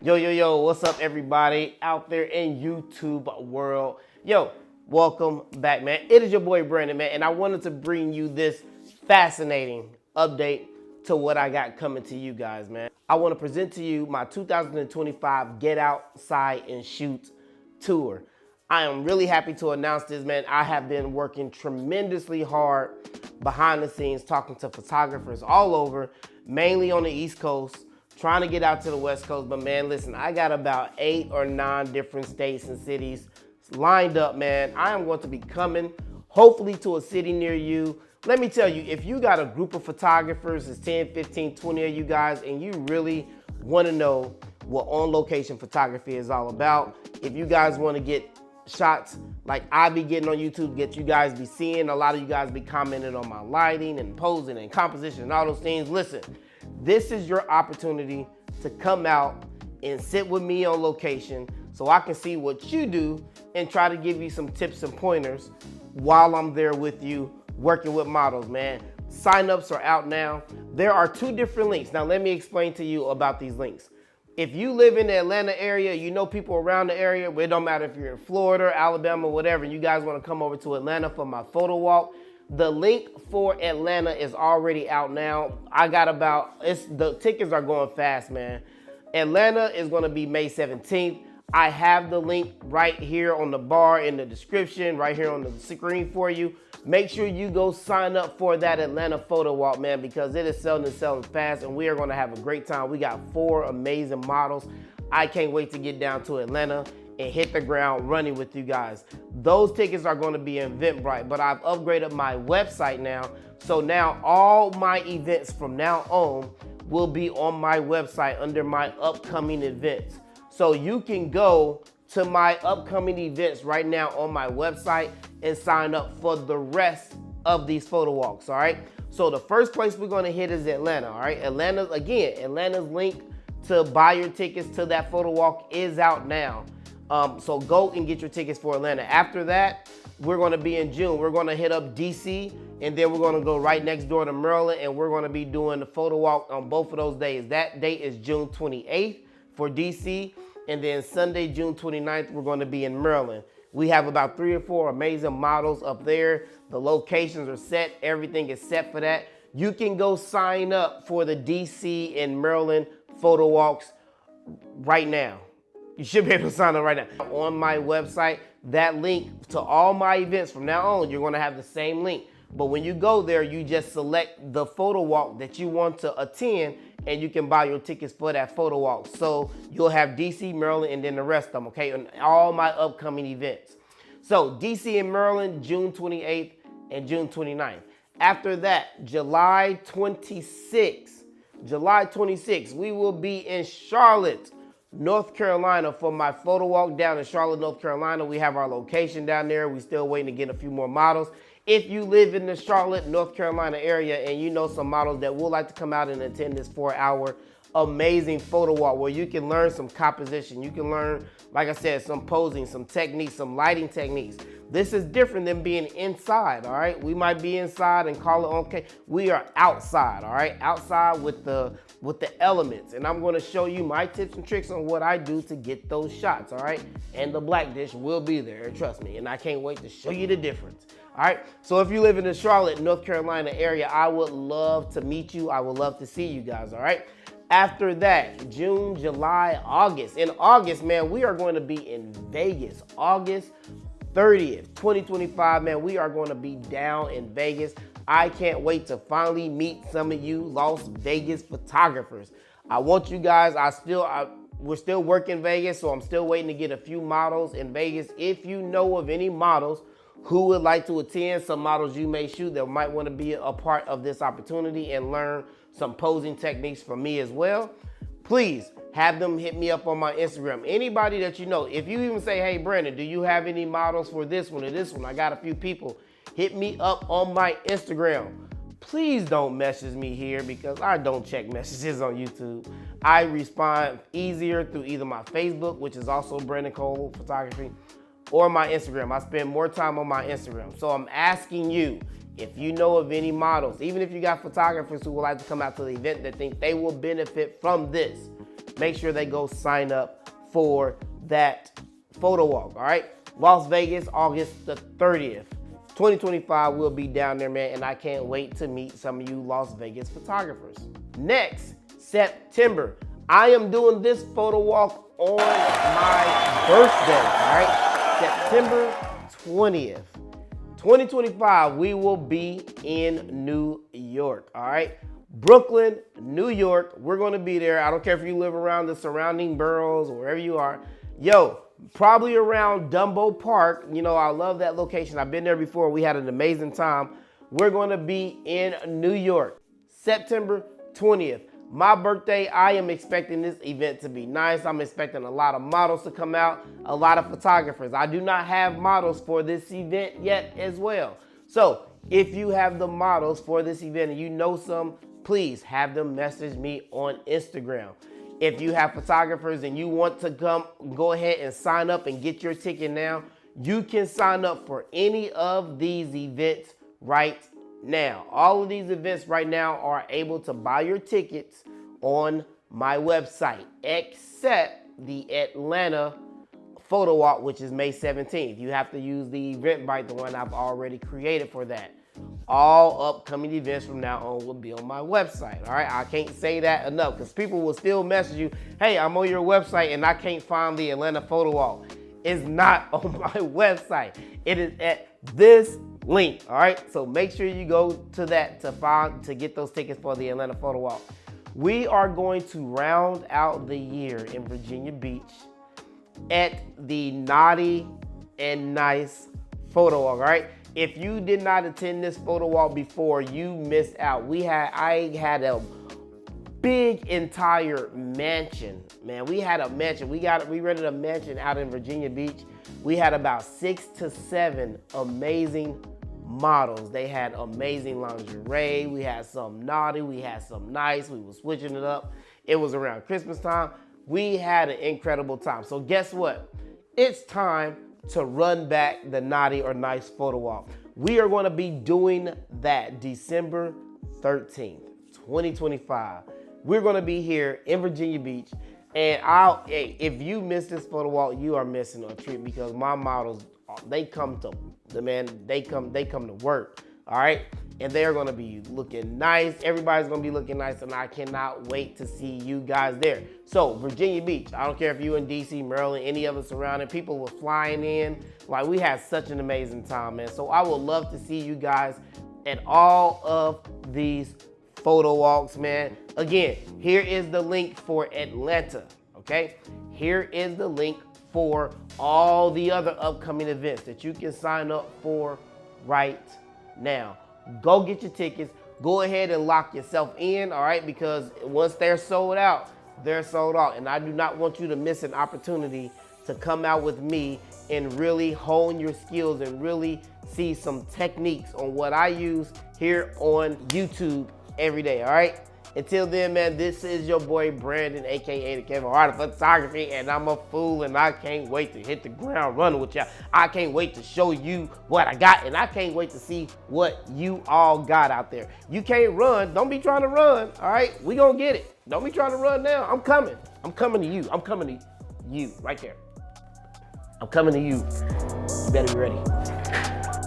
Yo, what's up everybody out there in YouTube world? Yo, welcome back, man. It is your boy Brandon, man, and I wanted to bring you this fascinating update to what I got coming to you guys, man. I want to present to you my 2025 Get Outside and Shoot tour. I am really happy to announce this, man. I have been working tremendously hard behind the scenes, talking to photographers all over, mainly on the East Coast, trying to get out to the West Coast. But man, listen, I got about 8 or 9 different states and cities lined up, man. I am going to be coming, hopefully, to a city near you. Let me tell you, if you got a group of photographers, it's 10, 15, 20 of you guys, and you really want to know what on-location photography is all about, if you guys want to get shots like I be getting on YouTube, get you guys be seeing, a lot of you guys be commenting on my lighting and posing and composition and all those things. Listen, this is your opportunity to come out and sit with me on location so I can see what you do and try to give you some tips and pointers while I'm there with you working with models, man. Sign-ups are out now. There are 2 different links. Now let me explain to you about these links. If you live in the Atlanta area, you know people around the area, it don't matter if you're in Florida, Alabama, whatever, you guys want to come over to Atlanta for my photo walk, the link for Atlanta is already out now. The tickets are going fast, man. Atlanta is going to be May 17th. I have the link right here on the bar in the description, right here on the screen for you. Make sure you go sign up for that Atlanta photo walk, man, because it is selling fast, and we are going to have a great time. We got 4 amazing models. I can't wait to get down to Atlanta and hit the ground running with you guys. Those tickets are going to be in Eventbrite, but I've upgraded my website now. So now all my events from now on will be on my website under my upcoming events. So you can go to my upcoming events right now on my website and sign up for the rest of these photo walks, all right? So the first place we're gonna hit is Atlanta, all right? Atlanta's link to buy your tickets to that photo walk is out now. So go and get your tickets for Atlanta. After that, we're gonna be in June. We're gonna hit up DC, and then we're gonna go right next door to Maryland, and we're gonna be doing the photo walk on both of those days. That date is June 28th for DC, and then Sunday, June 29th, we're gonna be in Maryland. We have about 3 or 4 amazing models up there. The locations are set, everything is set for that. You can go sign up for the DC and Maryland photo walks right now. You should be able to sign up right now. On my website, that link to all my events from now on, you're gonna have the same link. But when you go there, you just select the photo walk that you want to attend, and you can buy your tickets for that photo walk. So you'll have DC, Maryland, and then the rest of them, okay? And all my upcoming events. So DC and Maryland, June 28th and June 29th. After that, July 26th, we will be in Charlotte, North Carolina for my photo walk down in Charlotte, North Carolina. We have our location down there. We're still waiting to get a few more models. If you live in the Charlotte, North Carolina area and you know some models that would like to come out and attend this 4-hour amazing photo walk where you can learn some composition, you can learn, like I said, some posing, some techniques, some lighting techniques. This is different than being inside, all right? We might be inside and call it okay. We are outside, all right? Outside with the elements. And I'm gonna show you my tips and tricks on what I do to get those shots, all right? And the black dish will be there, trust me. And I can't wait to show you the difference, all right? So if you live in the Charlotte, North Carolina area, I would love to meet you. I would love to see you guys, all right? After that, June, July, August. In August, man, we are going to be in Vegas. August 30th, 2025, man, we are going to be down in Vegas. I can't wait to finally meet some of you Las Vegas photographers. I want you guys, we're still working Vegas, so I'm still waiting to get a few models in Vegas. If you know of any models who would like to attend, some models you may shoot that might want to be a part of this opportunity and learn some posing techniques from me as well, please have them hit me up on my Instagram. Anybody that you know, if you even say, hey, Brandon, do you have any models for this one or this one? I got a few people. Hit me up on my Instagram. Please don't message me here because I don't check messages on YouTube. I respond easier through either my Facebook, which is also Brandon Cole Photography, or my Instagram. I spend more time on my Instagram. So I'm asking you, if you know of any models, even if you got photographers who would like to come out to the event that think they will benefit from this, make sure they go sign up for that photo walk, all right? Las Vegas, August the 30th. 2025 will be down there, man, and I can't wait to meet some of you Las Vegas photographers. Next, September, I am doing this photo walk on my birthday, all right? September 20th. 2025, we will be in New York, all right? Brooklyn, New York, we're gonna be there. I don't care if you live around the surrounding boroughs or wherever you are. Yo, probably around Dumbo Park. You know, I love that location. I've been there before. We had an amazing time. We're gonna be in New York, September 20th. My birthday, I am expecting this event to be nice. I'm expecting a lot of models to come out, a lot of photographers. I do not have models for this event yet as well. So if you have the models for this event and you know some, please have them message me on Instagram. If you have photographers and you want to come, go ahead and sign up and get your ticket now. You can sign up for any of these events right now. All of these events right now are able to buy your tickets on my website, except the Atlanta photo walk, which is May 17th. You have to use the Eventbrite, the one I've already created for that. All upcoming events from now on will be on my website, all right? I can't say that enough because people will still message you, hey, I'm on your website and I can't find the Atlanta photo walk. It's not on my website. It is at this link, all right? So make sure you go to that to get those tickets for the Atlanta photo walk. We are going to round out the year in Virginia Beach at the Naughty and Nice photo walk, all right? If you did not attend this photo walk before, you missed out. I had a big entire mansion, man. We had a mansion. We rented a mansion out in Virginia Beach. We had about 6 to 7 amazing models. They had amazing lingerie. We had some naughty. We had some nice. We were switching it up. It was around Christmas time. We had an incredible time. So guess what? It's time to run back the Naughty or Nice photo walk. We are going to be doing that December 13th, 2025. We're going to be here in Virginia Beach. And if you miss this photo walk, you are missing a treat because my models, they come to work, all right? And they're gonna be looking nice. Everybody's gonna be looking nice, and I cannot wait to see you guys there. So Virginia Beach, I don't care if you in DC, Maryland, any other surrounding, people were flying in. Like, we had such an amazing time, man. So I would love to see you guys at all of these photo walks, man. Again, here is the link for Atlanta, okay? Here is the link for all the other upcoming events that you can sign up for right now. Go get your tickets. Go ahead and lock yourself in, all right? Because once they're sold out, they're sold out. And I do not want you to miss an opportunity to come out with me and really hone your skills and really see some techniques on what I use here on YouTube every day, all right? Until then, man, this is your boy Brandon, aka the Kevin Hart of Photography, and I'm a fool, and I can't wait to hit the ground running with y'all. I can't wait to show you what I got, and I can't wait to see what you all got out there. You can't run. Don't be trying to run, all right? We gonna get it. Don't be trying to run now. I'm coming. I'm coming to you. I'm coming to you right there. I'm coming to you. You better be ready.